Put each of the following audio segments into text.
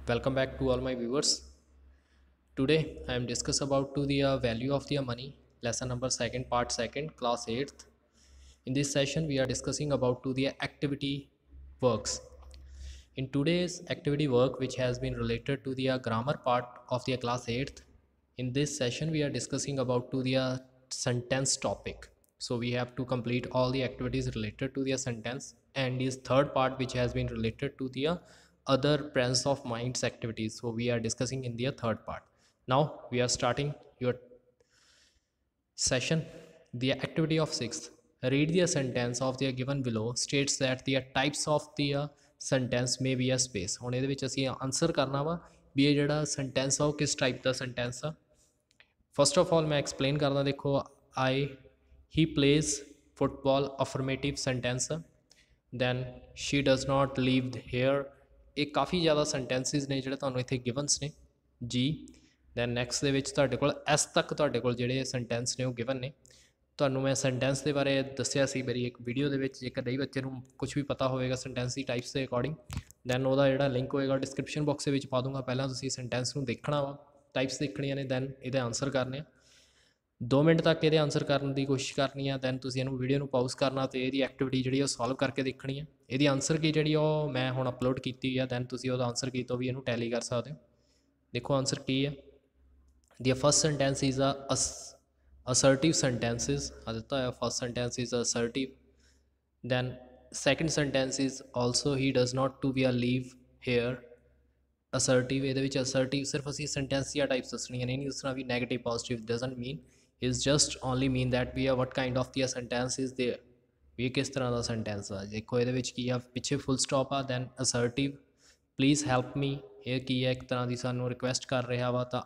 Welcome back to all my viewers. Today I am discuss about to the value of the money, lesson number second, part second, class 8th. In this session we are discussing about to the activity works. In today's activity work, which has been related to the grammar part of the class 8th, in this session we are discussing about to the sentence topic. So we have to complete all the activities related to the sentence, and this third part which has been related to the other presence of minds activities. So we are discussing in the third part. Now we are starting your session. The activity of sixth, read the sentence of the given below states that the types of the sentence may be a space. ਹੁਣ ਇਹਦੇ ਵਿੱਚ ਅਸੀਂ answer ਕਰਨਾ ਵਾ ਵੀ ਇਹ ਜਿਹੜਾ sentence ਆ ਉਹ ਕਿਸ ਟਾਈਪ ਦਾ ਸੈਂਟੈਂਸ ਆ। ਫਸਟ ਆਫ ਆਲ ਮੈਂ ਐਕਸਪਲੇਨ ਕਰਦਾ, ਦੇਖੋ I he plays football affirmative sentence, then she does not live here. ਇਹ ਕਾਫੀ ਜ਼ਿਆਦਾ ਸੈਂਟੈਂਸਿਸ ਨੇ ਜਿਹੜੇ ਤੁਹਾਨੂੰ ਇੱਥੇ ਗਿਵਨਸ ਨੇ ਜੀ। ਦੈਨ ਨੈਕਸਟ ਦੇ ਵਿੱਚ ਤੁਹਾਡੇ ਕੋਲ ਐਸ ਤੱਕ ਤੁਹਾਡੇ ਕੋਲ ਜਿਹੜੇ ਸੈਂਟੈਂਸ ਨੇ ਉਹ ਗਿਵਨ ਨੇ। ਤੁਹਾਨੂੰ ਮੈਂ ਸੈਂਟੈਂਸ ਦੇ ਬਾਰੇ ਦੱਸਿਆ ਸੀ ਮੇਰੀ ਇੱਕ ਵੀਡੀਓ ਦੇ ਵਿੱਚ, ਜੇਕਰ ਨਹੀਂ ਬੱਚੇ ਨੂੰ ਕੁਝ ਵੀ ਪਤਾ ਹੋਵੇਗਾ ਸੈਂਟੈਂਸ ਦੀ ਟਾਈਪਸ ਦੇ ਅਕੋਰਡਿੰਗ, ਦੈਨ ਉਹਦਾ ਜਿਹੜਾ ਲਿੰਕ ਹੋਏਗਾ ਡਿਸਕ੍ਰਿਪਸ਼ਨ ਬਾਕਸ ਦੇ ਵਿੱਚ ਪਾ ਦੂੰਗਾ। ਪਹਿਲਾਂ ਤੁਸੀਂ ਸੈਂਟੈਂਸ ਨੂੰ ਦੇਖਣਾ ਵਾ, ਟਾਈਪਸ ਦੇਖਣੀਆਂ ਨੇ, ਦੈਨ ਇਹਦੇ ਆਨਸਰ ਕਰਨੇ ਆ। 2 ਮਿੰਟ ਤੱਕ ਇਹਦੇ ਆਨਸਰ ਕਰਨ ਦੀ ਕੋਸ਼ਿਸ਼ ਕਰਨੀ ਆ, ਦੈਨ ਤੁਸੀਂ ਇਹਨੂੰ ਵੀਡੀਓ ਨੂੰ ਪਾਊਜ਼ ਕਰਨਾ ਅਤੇ ਇਹਦੀ ਐਕਟੀਵਿਟੀ ਜਿਹੜੀ ਉਹ ਸੋਲਵ ਕਰਕੇ ਦੇਖਣੀ ਆ। ਇਹਦੀ ਆਨਸਰ ਕੀ ਜਿਹੜੀ ਉਹ ਮੈਂ ਹੁਣ ਅਪਲੋਡ ਕੀਤੀ ਆ, ਦੈਨ ਤੁਸੀਂ ਉਹਦਾ ਆਨਸਰ ਕੀ ਤੋਂ ਵੀ ਇਹਨੂੰ ਟੈਲੀ ਕਰ ਸਕਦੇ ਹੋ। ਦੇਖੋ ਆਨਸਰ ਕੀ ਹੈ। The first sentence is a assertive sentences. First sentence is assertive. Then second sentence is also he does not to be a leave here. Assertive, ਇਹਦੇ ਵਿੱਚ assertive ਸਿਰਫ ਅਸੀਂ sentence ਦੀਆਂ types ਦੱਸਣੀਆਂ ਨੇ, ਨਹੀਂ ਦੱਸਣਾ ਵੀ negative positive doesn't mean, is just only mean that we are what kind of the sentence is there, ਵੀ ਕਿਸ ਤਰ੍ਹਾਂ ਦਾ sentence ਆ। ਦੇਖੋ ਇਹਦੇ ਵਿੱਚ ਕੀ ਆ, ਪਿੱਛੇ full stop ਆ, then assertive, please help me, ਇਹ ਕੀ ਹੈ, ਇੱਕ ਤਰ੍ਹਾਂ ਦੀ ਸਾਨੂੰ ਰਿਕੁਐਸਟ ਕਰ ਰਿਹਾ ਵਾ। ਤਾਂ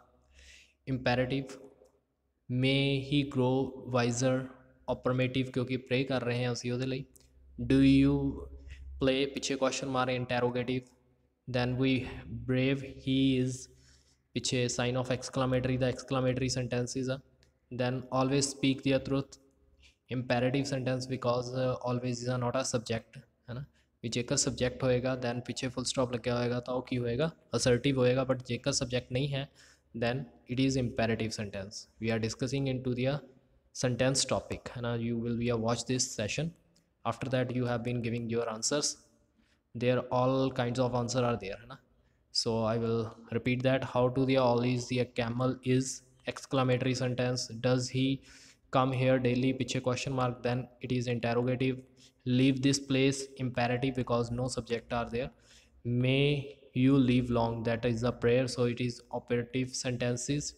imperative, may he grow wiser, affirmative क्योंकि प्रे कर रहे हैं उसी ਉਹਦੇ ਲਈ। do you play ਪਿੱਛੇ question mark interrogative, then we brave he is ਪਿੱਛੇ sign of exclamatory the exclamatory sentences ਆ। then always speak the truth, imperative sentence because always is not a subject ਹੈ ਨਾ, ਵੀ ਜੇਕਰ ਸਬਜੈਕਟ ਹੋਏਗਾ then ਪਿੱਛੇ full stop ਲੱਗਿਆ ਹੋਏਗਾ ਤਾਂ ਉਹ ਕੀ ਹੋਏਗਾ, ਅਸਰਟਿਵ ਹੋਏਗਾ। ਬਟ ਜੇਕਰ ਸਬਜੈਕਟ ਨਹੀਂ ਹੈ then it is imperative sentence. We are discussing into the sentence topic and you will be watch this session. After that you have been giving your answers, there all kinds of answer are there na? So I will repeat that. How to the all is the camel is exclamatory sentence, does he come here daily piche question mark, then it is interrogative, leave this place imperative because no subject are there, may you live long, that is a prayer, so it is operative sentences,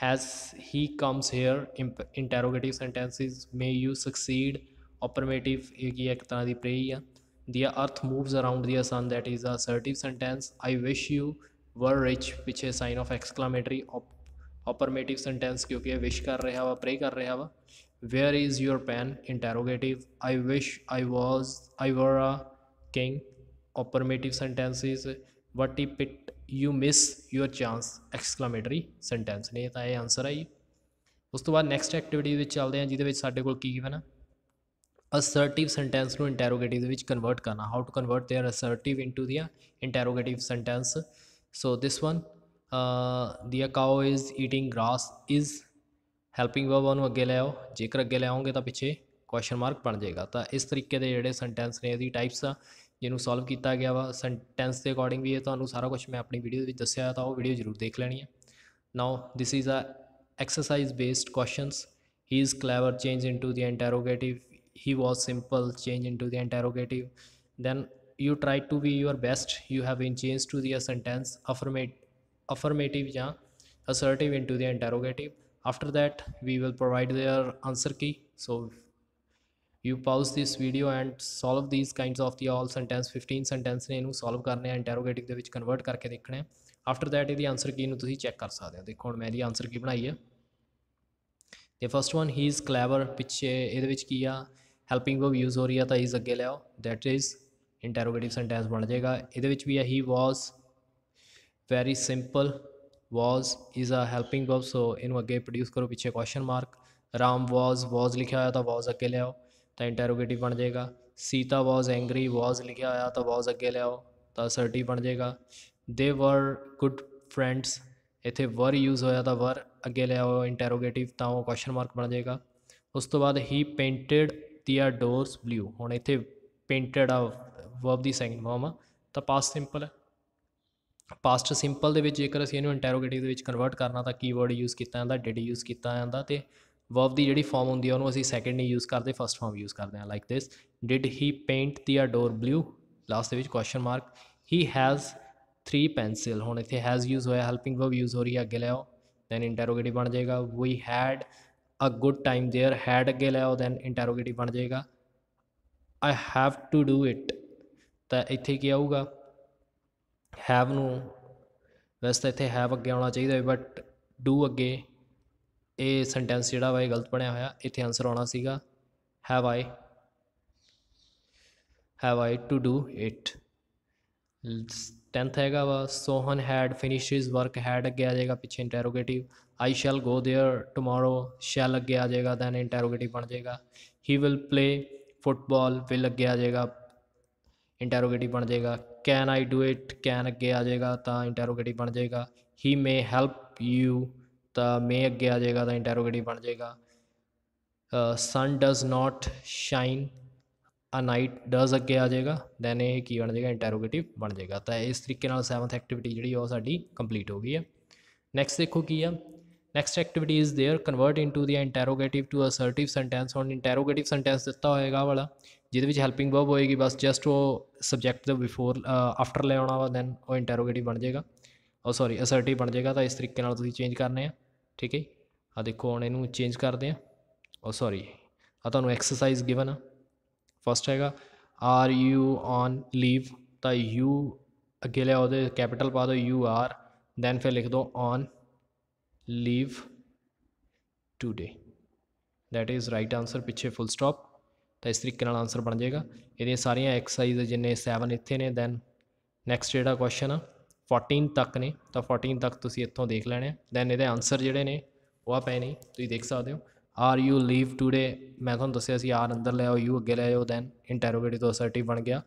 has he comes here interrogative sentences, may you succeed affirmative, ek tarah di prayer hai। the earth moves around the sun, that is a assertive sentence, I wish you were rich piche sign of exclamatory affirmative sentence क्योंकि wish कर रहा वा, pray कर रहा वा। where is your pen interrogative, I wish I were a king affirmative sentences, what if it you miss your chance exclamatory sentence ਨੇ। ਤਾਂ ਇਹ ਆਨਸਰ ਹੈ ਜੀ। ਉਸ ਤੋਂ ਬਾਅਦ ਨੈਕਸਟ ਐਕਟੀਵਿਟੀ ਵਿੱਚ ਚੱਲਦੇ ਹਾਂ, ਜਿਹਦੇ ਵਿੱਚ ਸਾਡੇ ਕੋਲ ਕੀ ਗਿਵਨ ਆ, ਅਸਰਟਿਵ ਸੈਂਟੈਂਸ ਨੂੰ ਇੰਟੈਰੋਗੇਟਿਵ ਦੇ ਵਿੱਚ ਕਨਵਰਟ ਕਰਨਾ। How to convert their assertive into the interrogative sentence. So this one, the cow is eating grass is helping verb ਨੂੰ ਅੱਗੇ ਲੈ ਆਓ, ਜੇਕਰ ਅੱਗੇ ਲੈ ਆਓਗੇ ਤਾਂ ਪਿੱਛੇ ਕੁਐਸਚਨ ਮਾਰਕ ਬਣ ਜਾਏਗਾ। ਤਾਂ ਇਸ ਤਰੀਕੇ ਦੇ ਜਿਹੜੇ ਸੈਂਟੈਂਸ ਨੇ ਇਹਦੀ ਟਾਈਪਸ ਆ ਜਿਹਨੂੰ ਸੋਲਵ ਕੀਤਾ ਗਿਆ ਵਾ ਸੈਂਟੈਂਸ ਦੇ ਅਕੋਰਡਿੰਗ ਵੀ। ਇਹ ਤੁਹਾਨੂੰ ਸਾਰਾ ਕੁਝ ਮੈਂ ਆਪਣੀ ਵੀਡੀਓ ਦੇ ਵਿੱਚ ਦੱਸਿਆ, ਤਾਂ ਉਹ ਵੀਡੀਓ ਜ਼ਰੂਰ ਦੇਖ ਲੈਣੀ ਹੈ। Now this is a exercise based questions. He is clever, change into the interrogative, he was simple, change into the interrogative, then you try to be your best, you have been changed to the sentence affirmative या assertive into the interrogative। after that we will provide their answer key, so you pause this video and solve these kinds of the all sentence 15 sentence ਨੇ ਇਹਨੂੰ solve ਕਰਨੇ ਆ, interrogative ਦੇ ਵਿੱਚ convert ਕਰਕੇ ਦੇਖਣੇ ਆ। ਆਫਟਰ ਦੈਟ ਇਹਦੀ ਆਨਸਰ ਕੀ ਨੂੰ ਤੁਸੀਂ ਚੈੱਕ ਕਰ ਸਕਦੇ ਹੋ। ਦੇਖੋ ਹੁਣ ਮੈਂ ਇਹਦੀ ਆਨਸਰ ਕੀ ਬਣਾਈ ਹੈ। ਤੇ ਫਸਟ ਵਨ ਹੀ ਇਜ਼ ਕਲੈਵਰ, ਪਿੱਛੇ ਇਹਦੇ ਵਿੱਚ ਕੀ ਆ, ਹੈਲਪਿੰਗ ਵਰਬ ਯੂਜ਼ ਹੋ ਰਹੀ ਆ ਤਾਂ ਇਜ਼ ਅੱਗੇ ਲਿਆਓ, ਦੈਟ ਇਜ਼ ਇੰਟੈਰੋਗੇਟਿਵ ਸੈਂਟੈਂਸ ਬਣ ਜਾਏਗਾ। ਇਹਦੇ ਵਿੱਚ ਵੀ ਆ he was very simple, was is a helping verb, so ਇਹਨੂੰ ਅੱਗੇ ਪ੍ਰੋਡਿਊਸ ਕਰੋ, ਪਿੱਛੇ ਕੁਐਸਚਨ ਮਾਰਕ। ਰਾਮ ਵਾਜ਼ ਲਿਖਿਆ ਹੋਇਆ ਤਾਂ ਵਾਜ਼ ਅੱਗੇ ਲਿਆਓ ਤਾਂ ਇੰਟੈਰੋਗੇਟਿਵ ਬਣ ਜਾਏਗਾ। ਸੀਤਾ ਵਾਜ਼ ਐਂਗਰੀ, ਵਾਜ਼ ਲਿਖਿਆ ਹੋਇਆ ਤਾਂ ਵਾਜ਼ ਅੱਗੇ ਲਿਆਓ ਤਾਂ ਅਸਰਟਿਵ ਬਣ ਜਾਏਗਾ। they were good friends, ਇੱਥੇ were यूज़ ਹੋਇਆ ਤਾਂ were ਅੱਗੇ ਲਿਆਓ ਇੰਟੈਰੋਗੇਟਿਵ ਤਾਂ ਉਹ ਕੁਐਸਚਨ ਮਾਰਕ ਬਣ ਜਾਏਗਾ। ਉਸ ਤੋਂ ਬਾਅਦ ਹੀ ਪੇਂਟਡ ਦੀਆਂ ਡੋਰਸ ਬਲੂ, ਹੁਣ ਇੱਥੇ ਪੇਂਟਡ ਆ ਵਰਬ ਦੀ ਸੈਕਿੰਡ ਫਾਰਮ ਆ ਤਾਂ ਪਾਸਟ ਸਿੰਪਲ ਹੈ। ਪਾਸਟ ਸਿੰਪਲ ਦੇ ਵਿੱਚ ਜੇਕਰ ਅਸੀਂ ਇਹਨੂੰ ਇੰਟੈਰੋਗੇਟਿਵ ਦੇ ਵਿੱਚ ਕਨਵਰਟ ਕਰਨਾ ਤਾਂ ਕੀਵਰਡ ਯੂਜ਼ ਕੀਤਾ ਜਾਂਦਾ, ਡਿਡ ਯੂਜ਼ ਕੀਤਾ ਜਾਂਦਾ, ਅਤੇ ਵਰਬ ਦੀ ਜਿਹੜੀ ਫਾਰਮ ਹੁੰਦੀ ਆ ਉਹਨੂੰ ਅਸੀਂ ਸੈਕਿੰਡ ਨਹੀਂ ਯੂਜ਼ ਕਰਦੇ, ਫਸਟ ਫਾਰਮ ਯੂਜ਼ ਕਰਦੇ ਹਾਂ। Like this, did he paint the door blue, last ਦੇ ਵਿੱਚ question mark. He has 3 pencil, ਹੁਣ ਇੱਥੇ ਹੈਜ਼ ਯੂਜ਼ ਹੋਇਆ, ਹੈਲਪਿੰਗ ਵਰਬ ਯੂਜ਼ ਹੋ ਰਹੀ ਹੈ, ਅੱਗੇ ਲਿਆਓ ਦੈਨ ਇੰਟੈਰੋਗੇਟਿਵ ਬਣ ਜਾਏਗਾ। We had a good time there, had ਅੱਗੇ ਲਿਆਓ ਦੈਨ ਇੰਟੈਰੋਗੇਟਿਵ ਬਣ ਜਾਏਗਾ। I have to do it, ਤਾਂ ਇੱਥੇ ਕੀ ਆਊਗਾ, ਹੈਵ ਨੂੰ ਵੈਸੇ ਤਾਂ ਇੱਥੇ ਹੈਵ ਅੱਗੇ ਆਉਣਾ ਚਾਹੀਦਾ, ਬਟ ਡੂ ਅੱਗੇ ਇਹ ਸੈਂਟੈਂਸ ਜਿਹੜਾ ਵਾ ਇਹ ਗਲਤ ਬਣਿਆ ਹੋਇਆ, ਇੱਥੇ ਆਨਸਰ ਆਉਣਾ ਸੀਗਾ have I to do it. 10th ਹੈਗਾ ਵਾ Sohan had finish his work, had ਅੱਗੇ ਆ ਜਾਏਗਾ ਪਿੱਛੇ interrogative. I shall go there tomorrow, shall ਅੱਗੇ ਆ ਜਾਏਗਾ ਦੈਨ ਇੰਟੈਰੋਗੇਟਿਵ ਬਣ ਜਾਏਗਾ। He will play football, will ਅੱਗੇ ਆ ਜਾਏਗਾ ਇੰਟੈਰੋਗੇਟਿਵ ਬਣ ਜਾਏਗਾ। Can I do it, can ਅੱਗੇ ਆ ਜਾਏਗਾ ਤਾਂ ਇੰਟੈਰੋਗੇਟਿਵ ਬਣ ਜਾਏਗਾ। ਹੀ ਮੇ ਹੈਲਪ ਯੂ, ਤਾਂ ਮੇ ਅੱਗੇ ਆ ਜਾਏਗਾ ਤਾਂ ਇੰਟੈਰੋਗੇਟਿਵ ਬਣ ਜਾਏਗਾ। Sun does not shine a night, does ਅੱਗੇ ਆ ਜਾਏਗਾ ਦੈਨ ਇਹ ਕੀ ਬਣ ਜਾਏਗਾ, ਇੰਟੈਰੋਗੇਟਿਵ ਬਣ ਜਾਏਗਾ। ਤਾਂ ਇਸ ਤਰੀਕੇ ਨਾਲ 7th ਐਕਟੀਵਿਟੀ ਜਿਹੜੀ ਉਹ ਸਾਡੀ ਕੰਪਲੀਟ ਹੋ ਗਈ ਹੈ। ਨੈਕਸਟ ਦੇਖੋ ਕੀ ਆ, next activity is there convert into the interrogative to assertive sentence. ਹੁਣ ਇੰਟੈਰੋਗੇਟਿਵ ਸੈਂਟੈਂਸ ਦਿੱਤਾ ਹੋਏਗਾ ਵਾਲਾ ਜਿਹਦੇ ਵਿੱਚ ਹੈਲਪਿੰਗ ਵਰਬ ਹੋਏਗੀ, ਬਸ ਜਸਟ ਉਹ ਸਬਜੈਕਟ ਦੇ ਬਿਫੋਰ ਆਫਟਰ ਲੈ ਆਉਣਾ ਵਾ ਦੈਨ ਉਹ ਇੰਟੈਰੋਗੇਟਿਵ ਬਣ ਜਾਏਗਾ, ਉਹ ਸੌਰੀ ਅਸਰਟਿਵ ਬਣ ਜਾਏਗਾ। ਤਾਂ ਇਸ ਤਰੀਕੇ ਨਾਲ ਤੁਸੀਂ ਚੇਂਜ ਕਰਨੇ ਆ, ਠੀਕ ਹੈ। ਆ ਦੇਖੋ ਹੁਣ ਇਹਨੂੰ ਚੇਂਜ ਕਰਦੇ ਆ, ਉਹ ਸੌਰੀ ਆ ਤੁਹਾਨੂੰ ਐਕਸਰਸਾਈਜ਼ ਗਿਵਨ ਆ। ਫਸਟ ਹੈਗਾ ਆਰ ਯੂ ਔਨ ਲੀਵ, ਤਾਂ ਯੂ ਅੱਗੇ ਲਿਆ ਉਹਦੇ ਕੈਪੀਟਲ ਪਾ ਦਿਓ ਯੂ ਆਰ, ਦੈਨ ਫਿਰ ਲਿਖ ਦਿਓ on leave today, that is right answer, ਪਿੱਛੇ ਫੁੱਲ ਸਟਾਪ। ਤਾਂ ਇਸ ਤਰੀਕੇ ਨਾਲ ਆਨਸਰ ਬਣ ਜਾਏਗਾ। ਇਹਦੀਆਂ ਸਾਰੀਆਂ ਐਕਸਰਸਾਈਜ਼ ਜਿੰਨੇ 7 ਇੱਥੇ ਨੇ, ਦੈਨ ਨੈਕਸਟ ਜਿਹੜਾ ਕੁਐਸਚਨ ਆ 14 ਤੱਕ ਨੇ, ਤਾਂ 14 ਤੱਕ ਤੁਸੀਂ ਇੱਥੋਂ ਦੇਖ ਲੈਣੇ। ਦੈਨ ਇਹਦੇ ਆਨਸਰ ਜਿਹੜੇ ਨੇ ਉਹ ਆ ਪਏ ਨੇ, ਤੁਸੀਂ ਦੇਖ ਸਕਦੇ ਹੋ। ਆਰ ਯੂ ਲੀਵ ਟੂਡੇ, ਮੈਂ ਤੁਹਾਨੂੰ ਦੱਸਿਆ ਸੀ ਆਰ ਅੰਦਰ ਲੈ ਆਓ, ਯੂ ਅੱਗੇ ਲੈ ਆਓ, ਦੈਨ ਇੰਟੈਰੋਗੇਟਿਵ ਤੋਂ ਅਸਰਟਿਵ ਬਣ ਗਿਆ।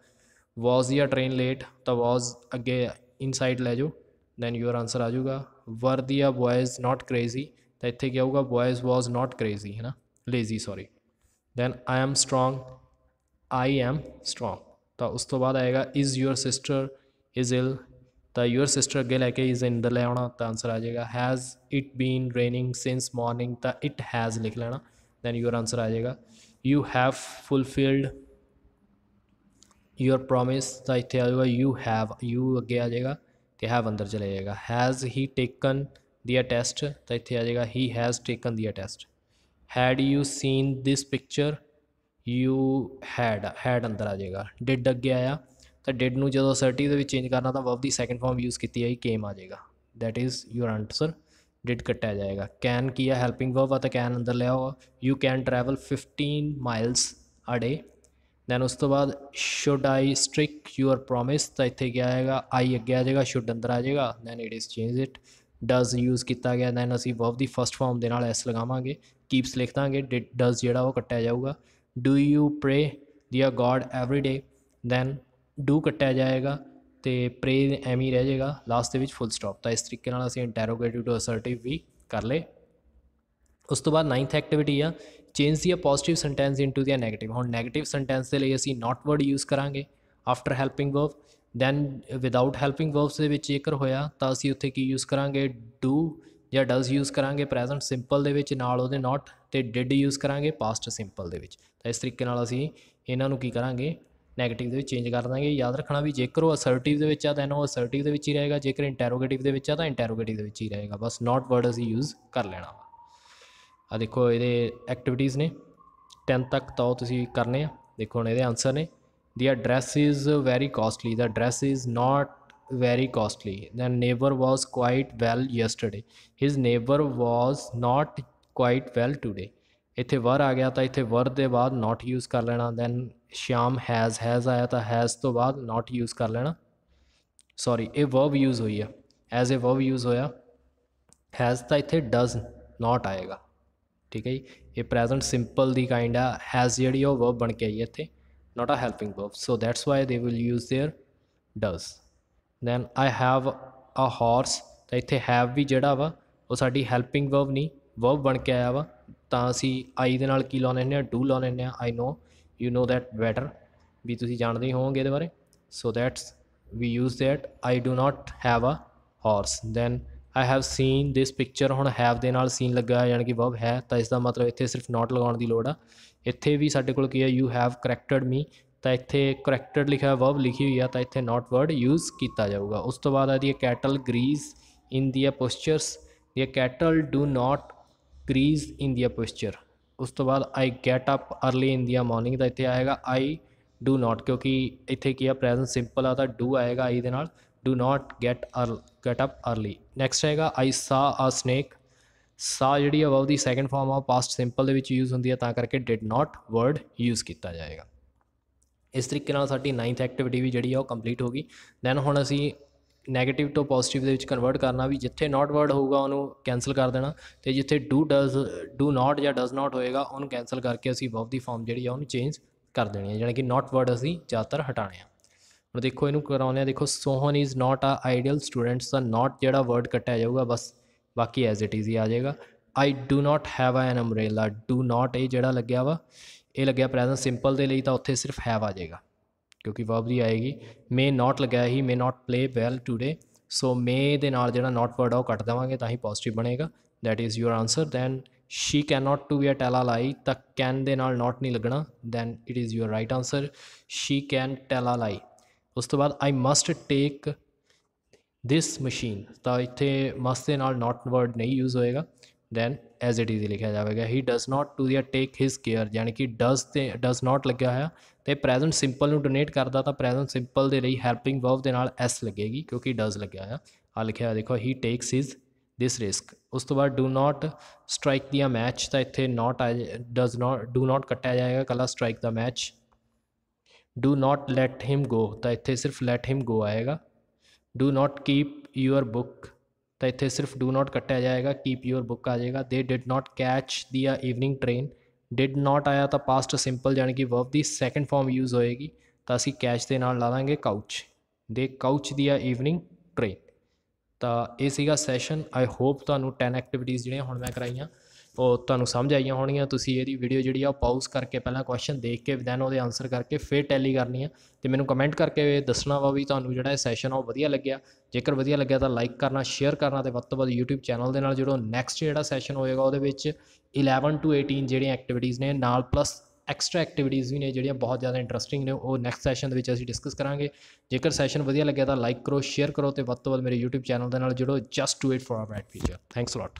ਵਾਜ਼ ਜਾਂ ਟ੍ਰੇਨ ਲੇਟ, ਤਾਂ ਵਾਜ਼ ਅੱਗੇ ਇਨਸਾਈਡ ਲੈ ਜਾਓ ਦੈਨ ਯੂਅਰ ਆਨਸਰ ਆ ਜਾਊਗਾ। ਵਰ ਦੀ ਆ ਬॉयਜ਼ ਨਾਟ ਕ੍ਰੇਜ਼ੀ, ਤਾਂ ਇੱਥੇ ਕੀ ਆਊਗਾ ਬॉयਜ਼ ਵਾਜ਼ ਨਾਟ ਕ੍ਰੇਜ਼ੀ ਹੈ ਨਾ, lazy sorry. Then I am strong, I am strong, ਤਾਂ ਉਸ ਤੋਂ ਬਾਅਦ ਆਏਗਾ is your sister is ill, ਤਾਂ ਯੂਅਰ ਸਿਸਟਰ ਅੱਗੇ ਲੈ ਕੇ ਇਜ਼ ਅੰਦਰ ਲੈ ਆਉਣਾ ਤਾਂ ਆਨਸਰ ਆ ਜਾਏਗਾ। Has it been raining since morning, ਤਾਂ ਇਟ ਹੈਜ਼ ਲਿਖ ਲੈਣਾ ਦੈਨ ਯੂਅਰ ਆਨਸਰ ਆ ਜਾਏਗਾ। You have fulfilled your promise, ਤਾਂ ਇੱਥੇ ਆ ਜਾਊਗਾ ਯੂ ਹੈਵ, ਯੂ ਅੱਗੇ ਆ ਜਾਏਗਾ ਅਤੇ ਹੈਵ ਅੰਦਰ ਚਲੇ ਜਾਏਗਾ। ਹੈਜ਼ ਹੀ ਟੇਕਨ ਦੀਆ ਟੈਸਟ, ਤਾਂ ਇੱਥੇ ਆ ਜਾਏਗਾ ਹੀ ਹੈਜ਼ ਟੇਕਨ ਦੀਆ test. Head you seen this picture, you had ਅੰਦਰ ਆ ਜਾਏਗਾ। ਡਿਡ ਅੱਗੇ ਆਇਆ ਤਾਂ ਡਿਡ ਨੂੰ ਜਦੋਂ ਅਸਰਟਿਵ ਦੇ ਵਿੱਚ ਚੇਂਜ ਕਰਨਾ ਤਾਂ ਵਰਬ ਦੀ ਸੈਕਿੰਡ ਫਾਰਮ ਯੂਜ਼ ਕੀਤੀ ਜਾਏਗੀ, ਕੇਮ ਆ ਜਾਏਗਾ, that is your answer, did ਕੱਟਿਆ ਜਾਏਗਾ। ਕੈਨ ਕੀ ਆ ਹੈਲਪਿੰਗ ਵਰਬ ਆ ਤਾਂ ਕੈਨ ਅੰਦਰ ਲਿਆ ਹੋਆ। ਯੂ ਕੈਨ ਟਰੈਵਲ 15 ਮਾਈਲਸ ਆ ਡੇ, ਦੈਨ ਉਸ ਤੋਂ ਬਾਅਦ ਸ਼ੁੱਡ ਆਈ ਸਟ੍ਰਿਕ ਯੂਅਰ ਪ੍ਰੋਮਿਸ, ਤਾਂ ਇੱਥੇ ਕੀ ਆਏਗਾ ਆਈ ਅੱਗੇ ਆ ਜਾਏਗਾ, ਸ਼ੁੱਡ ਅੰਦਰ ਆ ਜਾਏਗਾ, then it is change it. Does use ਕੀਤਾ ਗਿਆ, ਦੈਨ ਅਸੀਂ ਵਰਬ ਦੀ ਫਸਟ ਫਾਰਮ ਦੇ ਨਾਲ ਐਸ ਲਗਾਵਾਂਗੇ, ਕੀਪਸ ਲਿਖ ਦਾਂਗੇ, ਡਜ਼ ਜਿਹੜਾ ਉਹ ਕੱਟਿਆ ਜਾਊਗਾ। Do you pray their god every day, then do ਕੱਟਿਆ ਜਾਏਗਾ ਅਤੇ ਪ੍ਰੇ ਐਵੇਂ ਹੀ ਰਹਿ ਜਾਏਗਾ ਲਾਸਟ ਦੇ ਵਿੱਚ ਫੁੱਲ ਸਟਾਪ। ਤਾਂ ਇਸ ਤਰੀਕੇ ਨਾਲ ਅਸੀਂ ਇੰਟੈਰੋਗੇਟਿਵ ਟੂ ਅਸਰਟਿਵ ਵੀ ਕਰ ਲਏ। ਉਸ ਤੋਂ ਬਾਅਦ 9th ਐਕਟੀਵਿਟੀ ਆ change the positive sentence into the negative. ਹੁਣ ਨੈਗੇਟਿਵ ਸੈਂਟੈਂਸ ਦੇ ਲਈ ਅਸੀਂ ਨਾਟ ਵਰਡ ਯੂਜ਼ ਕਰਾਂਗੇ after helping verb, then without helping verbs ਦੇ ਵਿੱਚ ਜੇਕਰ ਹੋਇਆ ਤਾਂ ਅਸੀਂ ਉੱਥੇ ਕੀ ਯੂਜ਼ ਕਰਾਂਗੇ, ਡੂ ਜਾਂ ਡਜ਼ ਯੂਜ਼ ਕਰਾਂਗੇ ਪ੍ਰੈਜ਼ੈਂਟ ਸਿੰਪਲ ਦੇ ਵਿੱਚ, ਨਾਲ ਉਹਦੇ ਨਾਟ, ਅਤੇ ਡਿਡ ਯੂਜ਼ ਕਰਾਂਗੇ ਪਾਸਟ ਸਿੰਪਲ ਦੇ ਵਿੱਚ। ਤਾਂ ਇਸ ਤਰੀਕੇ ਨਾਲ ਅਸੀਂ ਇਹਨਾਂ ਨੂੰ ਕੀ ਕਰਾਂਗੇ, ਨੈਗੇਟਿਵ ਦੇ ਵਿੱਚ ਚੇਂਜ ਕਰ ਦਾਂਗੇ। ਯਾਦ ਰੱਖਣਾ ਵੀ ਜੇਕਰ ਉਹ ਅਸਰਟਿਵ ਦੇ ਵਿੱਚ ਆ ਦੈਨ ਉਹ ਅਸਰਟਿਵ ਦੇ ਵਿੱਚ ਹੀ ਰਹੇਗਾ, ਜੇਕਰ ਇੰਟੈਰੋਗੇਟਿਵ ਦੇ ਵਿੱਚ ਆ ਤਾਂ ਇੰਟੈਰੋਗੇਟਿਵ ਦੇ ਵਿੱਚ ਹੀ ਰਹੇਗਾ, ਬਸ ਨਾਟ ਵਰਡ ਅਸੀਂ ਯੂਜ਼ ਕਰ ਲੈਣਾ। ਆ ਦੇਖੋ ਇਹਦੇ ਐਕਟੀਵਿਟੀਜ਼ ਨੇ 10 ਤੱਕ ਤਾਂ ਉਹ ਤੁਸੀਂ ਕਰਨੇ ਆ। ਦੇਖੋ ਹੁਣ ਇਹਦੇ ਆਨਸਰ ਨੇ, their dress is very costly, the dress is not very costly, then neighbor was quite well yesterday, his neighbor was not quite well today। ਇੱਥੇ ਵਰ ਆ ਗਿਆ ਤਾਂ ਇੱਥੇ ਵਰ ਦੇ ਬਾਅਦ not यूज़ ਕਰ ਲੈਣਾ, then ਸ਼ਾਮ हैज़ ਆਇਆ ਤਾਂ हैज़ ਤੋਂ ਬਾਅਦ not यूज़ ਕਰ ਲੈਣਾ, ਸੌਰੀ ਇਹ verb यूज़ ਹੋਈ ਆ, ਐਜ਼ ਏ verb यूज़ ਹੋਇਆ। हैज़ ਤਾਂ ਇੱਥੇ does not ਆਏਗਾ, ਠੀਕ ਹੈ ਜੀ। ਇਹ ਪ੍ਰੈਜ਼ੈਂਟ ਸਿੰਪਲ ਦੀ ਕਾਈਂਡ ਆ, हैज़ ਜਿਹੜੀ ਉਹ verb ਬਣ ਕੇ ਆਈ ਹੈ ਇੱਥੇ, not a helping verb, so that's why they will use their does। Then I have a horse, ਤਾਂ ਇੱਥੇ ਹੈਵ ਵੀ ਜਿਹੜਾ ਵਾ ਉਹ ਸਾਡੀ ਹੈਲਪਿੰਗ ਵਰਬ ਨਹੀਂ ਵਰਬ ਬਣ ਕੇ ਆਇਆ ਵਾ, ਤਾਂ ਅਸੀਂ ਆਈ ਦੇ ਨਾਲ ਕੀ ਲਾਉਂਦੇ ਹੁੰਦੇ ਹਾਂ, ਡੂ ਲਾਉਂਦੇ ਹੁੰਦੇ ਹਾਂ। I know, you know that better, ਵੀ ਤੁਸੀਂ ਜਾਣਦੇ ਹੀ ਹੋਵੋਗੇ ਇਹਦੇ ਬਾਰੇ। So that's we use that, I do not have a horse. Then I have seen this picture, ਹੁਣ ਹੈਵ ਦੇ ਨਾਲ ਸੀਨ ਲੱਗਾ ਯਾਨੀ ਕਿ ਵਰਬ ਹੈ, ਤਾਂ ਇਸਦਾ ਮਤਲਬ ਇੱਥੇ ਸਿਰਫ ਨਾਟ ਲਗਾਉਣ ਦੀ ਲੋੜ ਆ। ਇੱਥੇ ਵੀ ਸਾਡੇ ਕੋਲ ਕੀ ਹੈ, ਯੂ ਹੈਵ ਕਰੈਕਟਡ ਮੀ, ਤਾਂ ਇੱਥੇ ਕਰੈਕਟਡ ਲਿਖਿਆ ਵਰਬ ਲਿਖੀ ਹੋਈ ਆ, ਤਾਂ ਇੱਥੇ ਨਾਟ ਵਰਡ ਯੂਜ਼ ਕੀਤਾ ਜਾਊਗਾ। ਉਸ ਤੋਂ ਬਾਅਦ ਆਦੀ ਹੈ ਕੈਟਲ ਗਰੀਜ਼ ਇਨ ਦੀਆਂ ਪੋਸਚਰਸ, ਦੀਆਂ ਕੈਟਲ ਡੂ ਨਾਟ ਗਰੀਜ਼ ਇਨ ਦੀਆਂ ਪੋਸਚਰ। ਉਸ ਤੋਂ ਬਾਅਦ I get up early in ਦੀਆਂ ਮੋਰਨਿੰਗ, ਦਾ ਇੱਥੇ ਆਏਗਾ ਆਈ ਡੂ ਨਾਟ, ਕਿਉਂਕਿ ਇੱਥੇ ਕੀ ਆ ਪ੍ਰੈਜ਼ੈਂਟ ਸਿੰਪਲ ਆ, ਤਾਂ ਡੂ ਆਏਗਾ ਆਈ ਦੇ ਨਾਲ, do not get up early. Next ਹੈਗਾ ਆਈ ਸਾ ਅ ਸਨੇਕ, ਸਾ ਜਿਹੜੀ ਆ ਵਰਬ ਦੀ ਸੈਕਿੰਡ ਫਾਰਮ ਆ, ਪਾਸਟ ਸਿੰਪਲ ਦੇ ਵਿੱਚ ਯੂਜ਼ ਹੁੰਦੀ ਹੈ, ਤਾਂ ਕਰਕੇ ਡਿਡ ਨਾਟ ਵਰਡ ਯੂਜ਼ ਕੀਤਾ ਜਾਏਗਾ। ਇਸ ਤਰੀਕੇ ਨਾਲ ਸਾਡੀ 9th ਐਕਟੀਵਿਟੀ ਵੀ ਜਿਹੜੀ ਆ ਉਹ ਕੰਪਲੀਟ ਹੋ ਗਈ। ਦੈਨ ਹੁਣ ਅਸੀਂ ਨੈਗੇਟਿਵ ਤੋਂ ਪੋਜ਼ੀਟਿਵ ਦੇ ਵਿੱਚ ਕਨਵਰਟ ਕਰਨਾ, ਵੀ ਜਿੱਥੇ ਨਾਟ ਵਰਡ ਹੋਊਗਾ ਉਹਨੂੰ ਕੈਂਸਲ ਕਰ ਦੇਣਾ, ਅਤੇ ਜਿੱਥੇ ਡੂ ਨਾਟ ਜਾਂ ਡਜ਼ ਨਾਟ ਹੋਏਗਾ ਉਹਨੂੰ ਕੈਂਸਲ ਕਰਕੇ ਅਸੀਂ ਵਰਬ ਦੀ ਫਾਰਮ ਜਿਹੜੀ ਆ ਉਹਨੂੰ ਚੇਂਜ ਕਰ ਦੇਣੀ ਹੈ, ਜਾਣੀ ਕਿ ਨਾਟ ਵਰਡ ਅਸੀਂ ਜ਼ਿਆਦਾਤਰ ਹਟਾਉਣੇ ਆ। ਹੁਣ ਦੇਖੋ ਇਹਨੂੰ ਕਰਾਉਂਦੇ ਆ, ਦੇਖੋ ਸੋਹਨ ਇਜ਼ ਨਾਟ ਆ ਆਈਡੀਅਲ ਸਟੂਡੈਂਟਸ, ਦਾ ਨਾਟ ਜਿਹੜਾ ਵਰਡ ਕੱਟਿਆ ਜਾਊਗਾ ਬਸ, ਬਾਕੀ ਐਜ਼ ਇਟ ਇਜ਼ ਹੀ ਆ ਜਾਏਗਾ। ਆਈ do not have an umbrella, do not ਇਹ ਜਿਹੜਾ ਲੱਗਿਆ ਵਾ ਇਹ ਲੱਗਿਆ ਪ੍ਰੈਜ਼ੈਂਟ ਸਿੰਪਲ ਦੇ ਲਈ, ਤਾਂ ਉੱਥੇ ਸਿਰਫ ਹੈਵ ਆ ਜਾਏਗਾ ਕਿਉਂਕਿ ਵਰਬ ਦੀ ਆਏਗੀ। ਮੇ ਨਾਟ ਲੱਗਿਆ ਹੀ, ਮੇ ਨਾਟ ਪਲੇ ਵੈਲ ਟੂਡੇ, ਸੋ ਮੇ ਦੇ ਨਾਲ ਜਿਹੜਾ ਨਾਟ ਵਰਡ ਆ ਉਹ ਕੱਟ ਦੇਵਾਂਗੇ ਤਾਂ ਹੀ ਪੋਜ਼ੀਟਿਵ ਬਣੇਗਾ। That is your answer. Then she can not to be a tell a lie, ਤਾਂ ਕੈਨ ਦੇ ਨਾਲ ਨਾਟ ਨਹੀਂ ਲੱਗਣਾ, then it is your right answer, she can tell a lie. ਉਸ ਤੋਂ ਬਾਅਦ ਆਈ ਮਸਟ ਟੇਕ ਦਿਸ ਮਸ਼ੀਨ, ਤਾਂ ਇੱਥੇ ਮਸਟ ਦੇ ਨਾਲ ਨਾਟ ਵਰਡ ਨਹੀਂ ਯੂਜ਼ ਹੋਏਗਾ, ਦੈਨ ਐਜ਼ ਇਟ ਇਜ਼ ਲਿਖਿਆ ਜਾਵੇਗਾ। ਹੀ ਡਜ਼ ਨਾਟ ਟੂ ਜਾਂ ਟੇਕ ਹਿਜ਼ ਕੇਅਰ, ਯਾਨੀ ਕਿ ਡਜ਼ ਤੇ ਡਜ਼ ਨਾਟ ਲੱਗਿਆ ਹੋਇਆ ਅਤੇ ਪ੍ਰੈਜ਼ੈਂਟ ਸਿੰਪਲ ਨੂੰ ਡੋਨੇਟ ਕਰਦਾ, ਤਾਂ ਪ੍ਰੈਜ਼ੈਂਟ ਸਿੰਪਲ ਦੇ ਲਈ ਹੈਲਪਿੰਗ ਵਰਬ ਦੇ ਨਾਲ ਐਸ ਲੱਗੇਗੀ ਕਿਉਂਕਿ ਡਜ਼ ਲੱਗਿਆ ਹੋਇਆ। ਆ ਲਿਖਿਆ ਹੋਇਆ ਦੇਖੋ, ਹੀ ਟੇਕਸ ਹਿਜ਼ ਦਿਸ ਰਿਸਕ। ਉਸ ਤੋਂ ਬਾਅਦ ਡੂ ਨਾਟ ਸਟਰਾਈਕ ਦੀਆਂ ਮੈਚ, ਤਾਂ ਇੱਥੇ ਨਾਟ ਆ ਡਜ਼ ਨਾਟ, ਡੂ ਨਾਟ ਕੱਟਿਆ ਜਾਏਗਾ, ਇਕੱਲਾ ਸਟਰਾਈਕ ਦਾ match. Do not let him go, ਤਾਂ ਇੱਥੇ ਸਿਰਫ ਲੈਟ ਹਿਮ ਗੋ ਆਏਗਾ। Do not keep your book, ਤਾਂ ਇੱਥੇ ਸਿਰਫ ਡੂ ਨਾਟ ਕੱਟਿਆ ਜਾਏਗਾ, ਕੀਪ ਯੂਅਰ ਬੁੱਕ ਆ ਜਾਏਗਾ। ਦੇ did not catch the evening train, did not ਆਇਆ ਤਾਂ ਪਾਸਟ ਸਿੰਪਲ ਜਾਣੀ ਕਿ ਵਰਬ ਦੀ ਸੈਕਿੰਡ ਫਾਰਮ ਯੂਜ਼ ਹੋਏਗੀ, ਤਾਂ ਅਸੀਂ ਕੈਚ ਦੇ ਨਾਲ ਲਾ ਦਾਂਗੇ ਕਾਊਚ, ਦੇ ਕਾਊਚ ਦੀ ਈਵਨਿੰਗ ਟ੍ਰੇਨ। ਤਾਂ ਇਹ ਸੀਗਾ ਸੈਸ਼ਨ। ਆਈ ਹੋਪ ਤੁਹਾਨੂੰ 10 ਐਕਟੀਵਿਟੀਜ਼ ਜਿਹੜੀਆਂ ਹੁਣ ਮੈਂ ਕਰਾਈਆਂ ਉਹ ਤੁਹਾਨੂੰ ਸਮਝ ਆਈਆਂ ਹੋਣਗੀਆਂ। ਤੁਸੀਂ ਇਹਦੀ ਵੀਡੀਓ ਜਿਹੜੀ ਆ ਉਹ ਪਾਊਜ਼ ਕਰਕੇ ਪਹਿਲਾਂ ਕੁਐਸਚਨ ਦੇਖ ਕੇ ਦੈਨ ਉਹਦੇ ਆਨਸਰ ਕਰਕੇ ਫਿਰ ਟੈਲੀ ਕਰਨੀ ਆ, ਅਤੇ ਮੈਨੂੰ ਕਮੈਂਟ ਕਰਕੇ ਦੱਸਣਾ ਵਾ ਵੀ ਤੁਹਾਨੂੰ ਜਿਹੜਾ ਇਹ ਸੈਸ਼ਨ ਆ ਉਹ ਵਧੀਆ ਲੱਗਿਆ। ਜੇਕਰ ਵਧੀਆ ਲੱਗਿਆ ਤਾਂ ਲਾਈਕ ਕਰਨਾ, ਸ਼ੇਅਰ ਕਰਨਾ, ਅਤੇ ਵੱਧ ਤੋਂ ਵੱਧ YouTube ਚੈਨਲ ਦੇ ਨਾਲ ਜੁੜੋ। ਨੈਕਸਟ ਜਿਹੜਾ ਸੈਸ਼ਨ ਹੋਏਗਾ ਉਹਦੇ ਵਿੱਚ 11 to 18 ਜਿਹੜੀਆਂ ਐਕਟੀਵਿਟੀਜ਼ ਨੇ ਨਾਲ ਪਲੱਸ ਐਕਸਟਰਾ ਐਕਟੀਵਿਟੀਜ਼ ਵੀ ਨੇ ਜਿਹੜੀਆਂ ਬਹੁਤ ਜ਼ਿਆਦਾ ਇੰਟਰਸਟਿੰਗ ਨੇ, ਉਹ ਨੈਕਸਟ ਸੈਸ਼ਨ ਦੇ ਵਿੱਚ ਅਸੀਂ ਡਿਸਕਸ ਕਰਾਂਗੇ। ਜੇਕਰ ਸੈਸ਼ਨ ਵਧੀਆ ਲੱਗਿਆ ਤਾਂ ਲਾਈਕ ਕਰੋ, ਸ਼ੇਅਰ ਕਰੋ, ਅਤੇ ਵੱਧ ਤੋਂ ਵੱਧ ਮੇਰੇ YouTube ਚੈਨਲ ਦੇ ਨਾਲ ਜੁੜੋ। Just do it for a bright future. Thanks a lot.